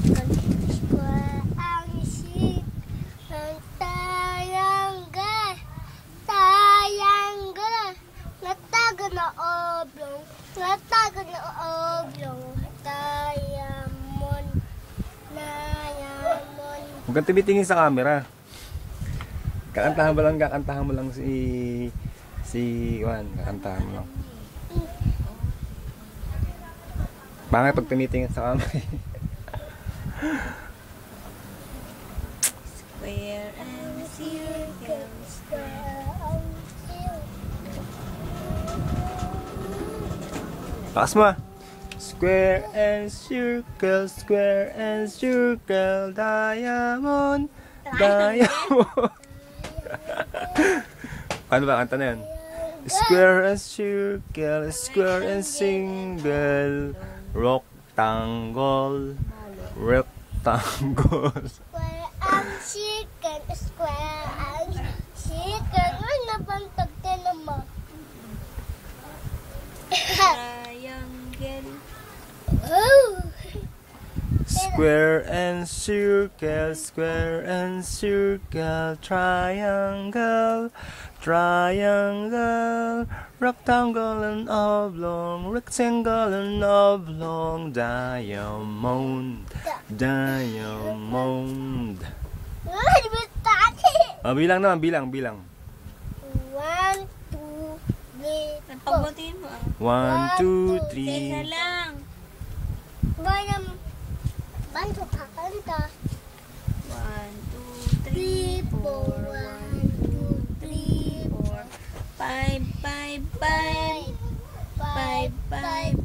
Square ang isip ng triangle. Triangle. Natago na oblong. Natago na oblong. Diamond. Diamond. Huwag kang tumitingin sa camera. Kakantahan mo lang si Juan. Kakantahan mo lang. Bangay pag tumitingin sa camera. Square and circle. Square ang isip. Lakas mo. Square and circle, diamond, diamond. Paano ba kanta na yan? Square and single, rectangle, rectangle. Square ang chicken. Square ang chicken. Ano nabantag din mo? Triangle. Oh! Square and circle, triangle, triangle, rectangle and oblong, rectangle and oblong, diamond, diamond. Ay, di ba tati? Bilang naman, bilang. 1, 2, 3, 4. Pagbutin mo. 1, 2, Isa 3. lang. Banto kakanta. 1, 3, 2, 3, 4, 1, 2, 3, 4, 5, 5, 5, 5, 5,